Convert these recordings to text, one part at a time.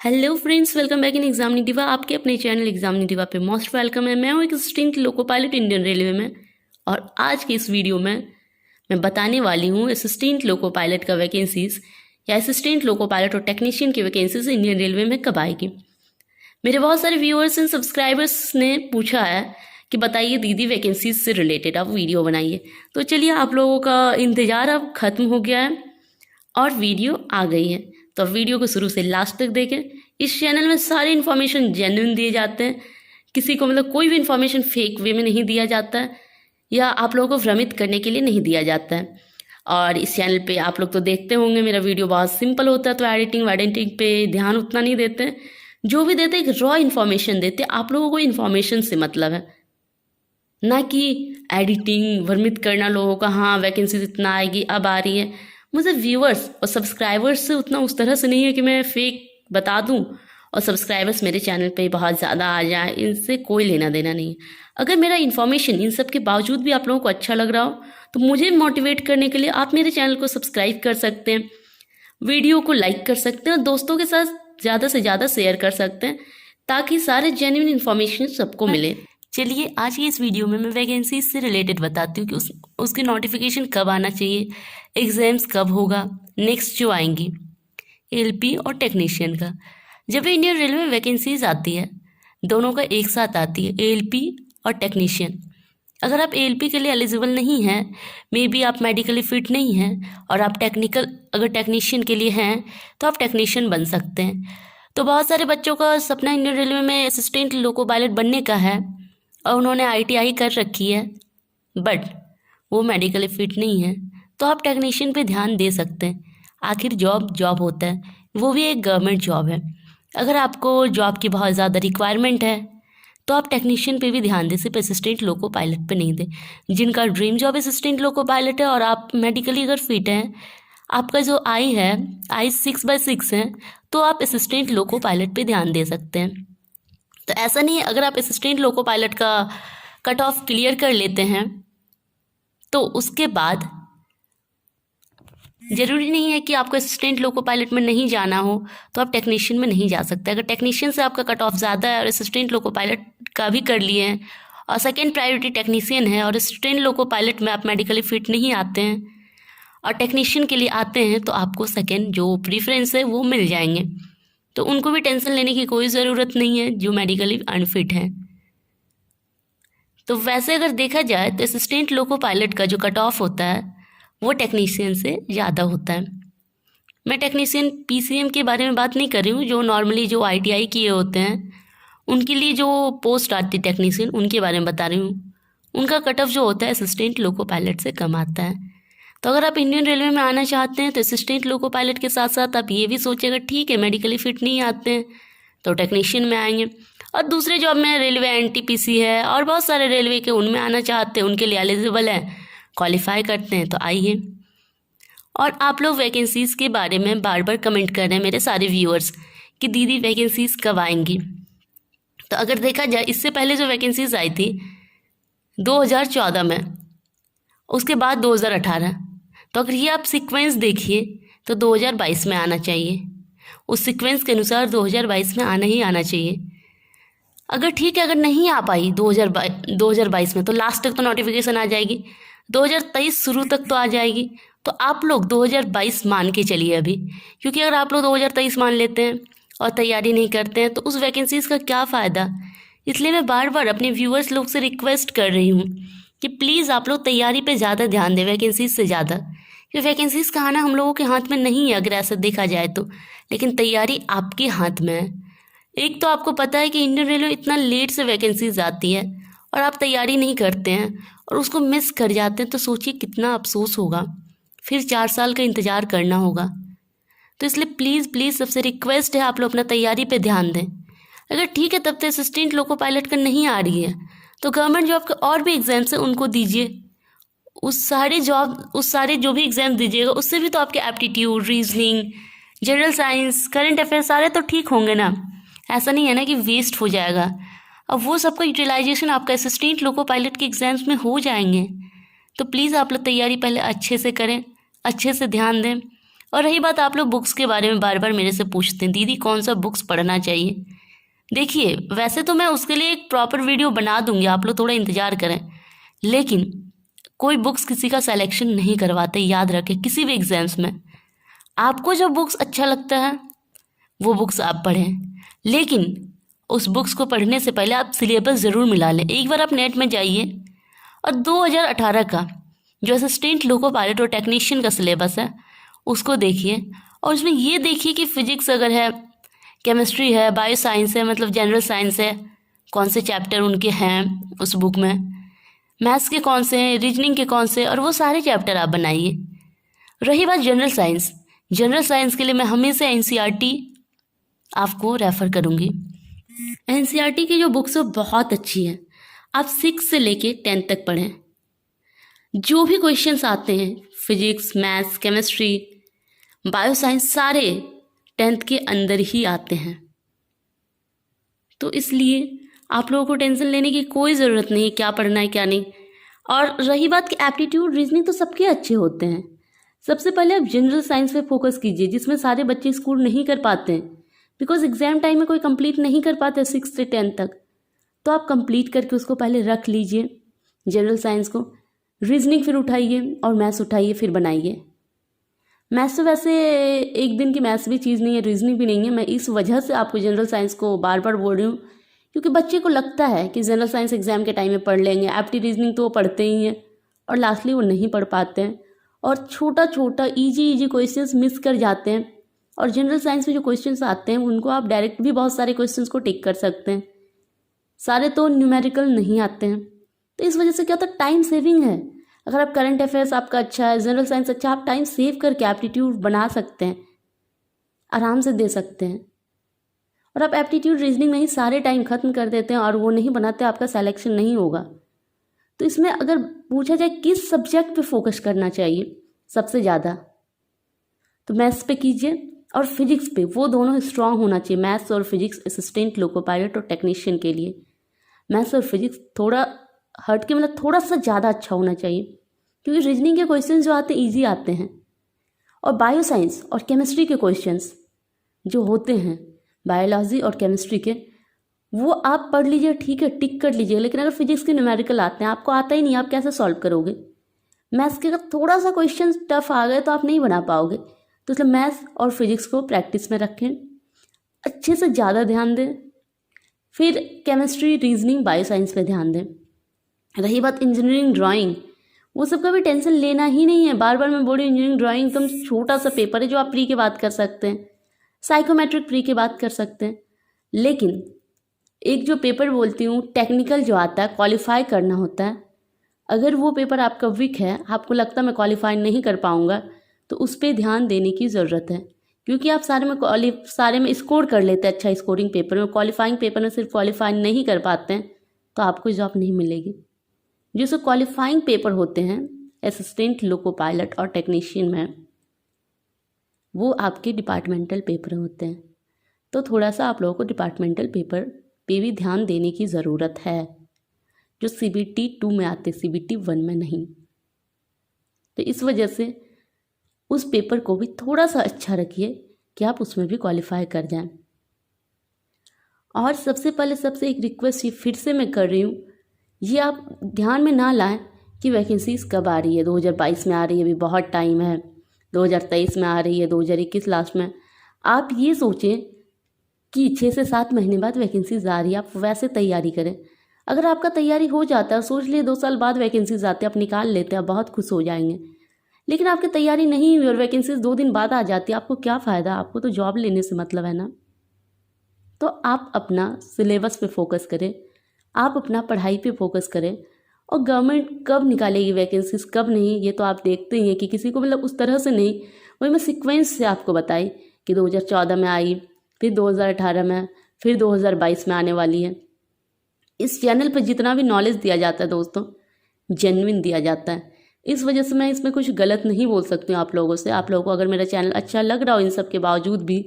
Hello friends, welcome back in एग्जामिनेटिवा। आपके अपने चैनल एग्जामिनेटिवा पे मोस्ट वेलकम है। मैं हूँ एक assistant loco pilot Indian railway में, और आज की इस वीडियो में मैं बताने वाली हूँ असिस्टेंट लोको पायलट का वैकेंसीज या असिस्टेंट लोको पायलट और टेक्नीशियन की वैकेंसीज इंडियन रेलवे में कब आएगी। मेरे बहुत सारे व्यूअर्स एंड सब्सक्राइबर्स ने पूछा है कि बताइए दीदी वैकेंसीज से रिलेटेड आप वीडियो बनाइए। तो चलिए, आप लोगों का इंतज़ार अब ख़त्म हो गया है और वीडियो आ गई है। तो वीडियो को शुरू से लास्ट तक देखें। इस चैनल में सारी इन्फॉर्मेशन जेन्युइन दिए जाते हैं, किसी को कोई भी इन्फॉर्मेशन फेक वे में नहीं दिया जाता है या आप लोगों को भ्रमित करने के लिए नहीं दिया जाता है। और इस चैनल पे आप लोग तो देखते होंगे मेरा वीडियो बहुत सिंपल होता है, तो एडिटिंग पे ध्यान उतना नहीं देते हैं। जो भी देते एक रॉ इन्फॉर्मेशन देते। आप लोगों को इन्फॉर्मेशन से मतलब है, ना कि एडिटिंग भ्रमित करना लोगों का। हाँ, वैकेंसीज इतना आएगी, अब आ रही है। मुझे व्यूअर्स और सब्सक्राइबर्स से उतना उस तरह से नहीं है कि मैं फेक बता दूं और सब्सक्राइबर्स मेरे चैनल पे बहुत ज़्यादा आ जाए, इनसे कोई लेना देना नहीं है। अगर मेरा इन्फॉर्मेशन इन सब के बावजूद भी आप लोगों को अच्छा लग रहा हो तो मुझे मोटिवेट करने के लिए आप मेरे चैनल को सब्सक्राइब कर सकते हैं, वीडियो को लाइक कर सकते हैं और दोस्तों के साथ ज़्यादा से ज़्यादा शेयर कर सकते हैं, ताकि सारे जेन्युइन इन्फॉर्मेशन सबको मिले। चलिए, आज की इस वीडियो में मैं वैकेंसीज से रिलेटेड बताती हूँ कि उसकी नोटिफिकेशन कब आना चाहिए, एग्ज़ाम्स कब होगा, नेक्स्ट जो आएंगी एलपी और टेक्नीशियन का। जब भी इंडियन रेलवे में वैकेंसीज आती है, दोनों का एक साथ आती है, एलपी और टेक्नीशियन। अगर आप एलपी के लिए एलिजिबल नहीं हैं, मे बी आप मेडिकली फिट नहीं हैं और आप अगर टेक्नीशियन के लिए हैं तो आप टेक्नीशियन बन सकते हैं। तो बहुत सारे बच्चों का सपना इंडियन रेलवे में असिस्टेंट लोको पायलट बनने का है और उन्होंने आईटीआई कर रखी है, बट वो मेडिकली फिट नहीं है, तो आप टेक्नीशियन पे ध्यान दे सकते हैं। आखिर जॉब होता है, वो भी एक गवर्नमेंट जॉब है। अगर आपको जॉब की बहुत ज़्यादा रिक्वायरमेंट है तो आप टेक्नीशियन पे भी ध्यान दें, सिर्फ असिस्टेंट लोको पायलट पे नहीं दें। जिनका dream job assistant loco pilot है और आप मेडिकली अगर फिट हैं, आपका जो आई 6/6 है, तो आप असिस्टेंट लोको पायलट पे ध्यान दे सकते हैं। तो ऐसा नहीं है, अगर आप असिस्टेंट लोको पायलट का कट ऑफ क्लियर कर लेते हैं तो उसके बाद ज़रूरी नहीं है कि आपको असिस्टेंट लोको पायलट में नहीं जाना हो तो आप टेक्नीशियन में नहीं जा सकते। अगर टेक्नीशियन से आपका कट ऑफ ज़्यादा है और असिस्टेंट लोको पायलट का भी कर लिए हैं और सेकेंड प्रायोरिटी टेक्नीशियन है और असिस्टेंट लोको पायलट में आप मेडिकली फिट नहीं आते हैं और टेक्नीशियन के लिए आते हैं, तो आपको सेकेंड जो प्रीफरेंस है वो मिल जाएंगे। तो उनको भी टेंशन लेने की कोई ज़रूरत नहीं है जो मेडिकली अनफिट हैं। तो वैसे अगर देखा जाए तो असिस्टेंट लोको पायलट का जो कट ऑफ होता है वो टेक्नीशियन से ज़्यादा होता है। मैं टेक्नीशियन पीसीएम के बारे में बात नहीं कर रही हूँ, जो नॉर्मली जो आईटीआई किए होते हैं उनके लिए जो पोस्ट आती है टेक्नीशियन, उनके बारे में बता रही हूँ। उनका कट ऑफ जो होता है असिस्टेंट लोको पायलट से कम आता है। तो अगर आप इंडियन रेलवे में आना चाहते हैं तो असिस्टेंट लोको पायलट के साथ साथ आप ये भी सोचिएगा, ठीक है मेडिकली फिट नहीं आते हैं तो टेक्नीशियन में आएंगे। और दूसरे जॉब में रेलवे एनटीपीसी है और बहुत सारे रेलवे के उनमें आना चाहते हैं, उनके लिए एलिजिबल है, क्वालिफाई करते हैं तो आइए। और आप लोग वैकेंसीज़ के बारे में बार बार कमेंट कर रहे हैं मेरे सारे व्यूअर्स कि दीदी वैकेंसीज़ कब आएंगी। तो अगर देखा जाए, इससे पहले जो वैकेंसीज़ आई थी 2014 में, उसके बाद 2018, तो अगर ये आप सीक्वेंस देखिए तो 2022 में आना चाहिए। उस सीक्वेंस के अनुसार 2022 में आना ही आना चाहिए। अगर ठीक है, अगर नहीं आ पाई 2022 में तो लास्ट तक तो नोटिफिकेशन आ जाएगी, 2023 शुरू तक तो आ जाएगी। तो आप लोग 2022 मान के चलिए अभी, क्योंकि अगर आप लोग 2023 मान लेते हैं और तैयारी नहीं करते हैं तो उस वैकेंसीज़ का क्या फ़ायदा। इसलिए मैं बार बार अपने व्यूअर्स लोग से रिक्वेस्ट कर रही हूँ कि प्लीज़ आप लोग तैयारी पे ज़्यादा ध्यान दें, वैकेंसीज़ से ज़्यादा। क्योंकि वैकेंसीज़ का आना हम लोगों के हाथ में नहीं है अगर ऐसा देखा जाए तो, लेकिन तैयारी आपके हाथ में है। एक तो आपको पता है कि इंडियन रेलवे इतना लेट से वैकेंसीज आती है और आप तैयारी नहीं करते हैं और उसको मिस कर जाते हैं, तो सोचिए कितना अफसोस होगा, फिर 4 साल का इंतज़ार करना होगा। तो इसलिए प्लीज़ सबसे रिक्वेस्ट है, आप लोग अपना तैयारी पे ध्यान दें। अगर ठीक है तब तक असिस्टेंट लोको पायलट का नहीं आ रही है तो गवर्नमेंट जॉब के और भी एग्ज़ाम्स हैं उनको दीजिए। उस सारे जो भी एग्ज़ाम दीजिएगा उससे भी तो आपके aptitude, reasoning, general science, current affairs सारे तो ठीक होंगे ना। ऐसा नहीं है ना कि वेस्ट हो जाएगा। अब वो सबका यूटिलाइजेशन आपका असिस्टेंट लोको पायलट के एग्ज़ाम्स में हो जाएंगे। तो प्लीज़ आप लोग तैयारी पहले अच्छे से करें, अच्छे से ध्यान दें और रही बात, आप लोग बुक्स के बारे में बार बार मेरे से पूछते हैं दीदी कौन सा बुक्स पढ़ना चाहिए। देखिए, वैसे तो मैं उसके लिए एक प्रॉपर वीडियो बना दूंगी, आप लोग थोड़ा इंतज़ार करें। लेकिन कोई बुक्स किसी का सिलेक्शन नहीं करवाते, याद रखें। किसी भी एग्ज़ाम्स में आपको जो बुक्स अच्छा लगता है वो बुक्स आप पढ़ें, लेकिन उस बुक्स को पढ़ने से पहले आप सिलेबस ज़रूर मिला लें। एक बार आप नेट में जाइए और 2018 का जो असिस्टेंट लोको पायलट और टेक्नीशियन का सिलेबस है उसको देखिए, और उसमें ये देखिए कि फिजिक्स अगर है, केमिस्ट्री है, बायो साइंस है, मतलब जनरल साइंस है, कौन से चैप्टर उनके हैं उस बुक में, मैथ्स के कौन से हैं, रीजनिंग के कौन से, और वो सारे चैप्टर आप बनाइए। रही बात जनरल साइंस, जनरल साइंस के लिए मैं हमेशा एनसीईआरटी आपको रेफ़र करूँगी। एनसीईआरटी की जो बुक्स है बहुत अच्छी है, आप 6 से लेके 10 तक पढ़ें। जो भी क्वेश्चंस आते हैं physics, maths, chemistry, bio science, सारे 10th के अंदर ही आते हैं। तो इसलिए आप लोगों को टेंशन लेने की कोई ज़रूरत नहीं है क्या पढ़ना है क्या नहीं। और रही बात कि एप्टीट्यूड, रीजनिंग तो सबके अच्छे होते हैं। सबसे पहले आप जनरल साइंस पे फोकस कीजिए, जिसमें सारे बच्चे स्कोर नहीं कर पाते हैं, बिकॉज एग्ज़ाम टाइम में कोई कंप्लीट नहीं कर पाते 6 से 10 तक। तो आप कंप्लीट करके उसको पहले रख लीजिए जनरल साइंस को। रीजनिंग फिर उठाइए और मैथ्स उठाइए, फिर बनाइए। मैथ्स तो वैसे एक दिन की मैथ्स भी चीज़ नहीं है, रीजनिंग भी नहीं है। मैं इस वजह से आपको जनरल साइंस को बार बार बोल रही हूँ, क्योंकि बच्चे को लगता है कि जनरल साइंस एग्जाम के टाइम में पढ़ लेंगे, एप्टी रीजनिंग तो वो पढ़ते ही हैं, और लास्टली वो नहीं पढ़ पाते हैं और छोटा छोटा ईजी क्वेश्चंस मिस कर जाते हैं। और जनरल साइंस में जो क्वेश्चंस आते हैं उनको आप डायरेक्ट भी बहुत सारे क्वेश्चंस को टिक कर सकते हैं, सारे तो न्यूमेरिकल नहीं आते हैं। तो इस वजह से क्या होता है, टाइम सेविंग है। अगर आप करंट अफेयर्स आपका अच्छा है, जनरल साइंस अच्छा, आप टाइम सेव करके एप्टीट्यूड बना सकते हैं, आराम से दे सकते हैं। और आप एप्टीट्यूड रीजनिंग में ही सारे टाइम खत्म कर देते हैं और वो नहीं बनाते, आपका सिलेक्शन नहीं होगा। तो इसमें अगर पूछा जाए किस सब्जेक्ट पे फोकस करना चाहिए सबसे ज़्यादा, तो मैथ्स पे कीजिए और फिजिक्स पे, वो दोनों स्ट्रांग होना चाहिए। मैथ्स और फिजिक्स असिस्टेंट लोको पायलट और टेक्नीशियन के लिए मैथ्स और फिजिक्स थोड़ा हट के, मतलब थोड़ा सा ज़्यादा अच्छा होना चाहिए, क्योंकि रीजनिंग के क्वेश्चंस जो आते हैं ईजी आते हैं। और बायो साइंस और केमिस्ट्री के क्वेश्चंस जो होते हैं, बायोलॉजी और केमिस्ट्री के, वो आप पढ़ लीजिए, ठीक है, टिक कर लीजिए। लेकिन अगर फिजिक्स के न्यूमेरिकल आते हैं, आपको आता ही नहीं, आप कैसे सॉल्व करोगे। मैथ्स के अगर थोड़ा सा क्वेश्चन टफ आ गए तो आप नहीं बना पाओगे। तो इसलिए मैथ्स और फिजिक्स को प्रैक्टिस में रखें, अच्छे से ज़्यादा ध्यान दें। फिर केमिस्ट्री, रीजनिंग, बायो साइंस पे ध्यान दें। रही बात इंजीनियरिंग ड्राइंग, वो सब का भी टेंशन लेना ही नहीं है। बार बार मैं बोल रही हूँ, इंजीनियरिंग ड्राइंग एकदम छोटा सा पेपर है जो आप प्री के बाद कर सकते हैं, साइकोमेट्रिक प्री के बाद कर सकते हैं। लेकिन एक जो पेपर बोलती हूँ टेक्निकल जो आता है, क्वालिफाई करना होता है, अगर वो पेपर आपका वीक है, आपको लगता है मैं क्वालिफाई नहीं कर पाऊँगा, तो उस पर ध्यान देने की ज़रूरत है। क्योंकि आप सारे में स्कोर कर लेते हैं, अच्छा स्कोरिंग पेपर में, क्वालिफाइंग पेपर में सिर्फ क्वालिफाई नहीं कर पाते हैं, तो आपको जॉब नहीं मिलेगी। जो सब क्वालिफाइंग पेपर होते हैं असिस्टेंट लोको पायलट और टेक्नीशियन में, वो आपके डिपार्टमेंटल पेपर होते हैं। तो थोड़ा सा आप लोगों को डिपार्टमेंटल पेपर पे भी ध्यान देने की ज़रूरत है, जो CBT 2 में आते, CBT 1 में नहीं। तो इस वजह से उस पेपर को भी थोड़ा सा अच्छा रखिए कि आप उसमें भी क्वालिफाई कर जाएं। और सबसे पहले सबसे एक रिक्वेस्ट ये फिर से मैं कर रही हूँ, ये आप ध्यान में ना लाएं कि वैकेंसीज कब आ रही है, 2022 में आ रही है, अभी बहुत टाइम है, 2023 में आ रही है, 2021 लास्ट में। आप ये सोचें कि 6 से 7 महीने बाद वैकेंसीज आ रही है, आप वैसे तैयारी करें। अगर आपका तैयारी हो जाता है, सोच लिए 2 साल बाद वैकेंसीज आते हैं, आप निकाल लेते हैं, आप बहुत खुश हो जाएंगे। लेकिन आपकी तैयारी नहीं हुई और वैकेंसीज 2 दिन बाद आ जाती है, आपको क्या फ़ायदा, आपको तो जॉब लेने से मतलब है ना। तो आप अपना सिलेबस पे फोकस करें, आप अपना पढ़ाई पे फोकस करें। और गवर्नमेंट कब निकालेगी वैकेंसीज, कब नहीं, ये तो आप देखते ही हैं कि किसी को मतलब उस तरह से नहीं, वही मैं सीक्वेंस से आपको बताई कि 2014 में आई, फिर 2018 में, फिर 2022 में आने वाली है। इस चैनल पर जितना भी नॉलेज दिया जाता है दोस्तों, जेन्युइन दिया जाता है। इस वजह से मैं इसमें कुछ गलत नहीं बोल सकती हूँ आप लोगों से। आप लोगों को अगर मेरा चैनल अच्छा लग रहा हो इन सब के बावजूद भी,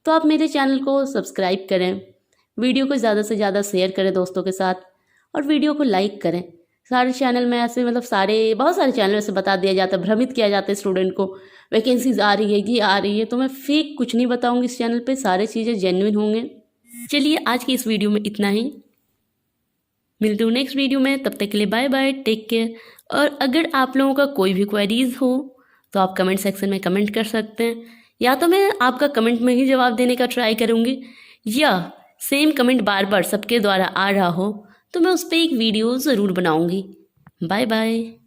तो आप मेरे चैनल को सब्सक्राइब करें, वीडियो को ज़्यादा से ज़्यादा शेयर करें दोस्तों के साथ, और वीडियो को लाइक करें, सारे चैनल में ऐसे मतलब बहुत सारे चैनल से बता दिया जाता है, भ्रमित किया जाता है स्टूडेंट को, वैकेंसीज आ रही है, ये आ रही है। तो मैं फेक कुछ नहीं बताऊंगी इस चैनल पे, सारी चीज़ें जेन्युइन होंगे। चलिए आज की इस वीडियो में इतना ही, मिलते हूँ नेक्स्ट वीडियो में, तब तक के लिए बाय बाय, टेक केयर। और अगर आप लोगों का कोई भी क्वेरीज हो तो आप कमेंट सेक्शन में कमेंट कर सकते हैं, या तो मैं आपका कमेंट में ही जवाब देने का ट्राई करूँगी, या सेम कमेंट बार बार सबके द्वारा आ रहा हो तो मैं उस पर एक वीडियो ज़रूर बनाऊँगी। Bye bye.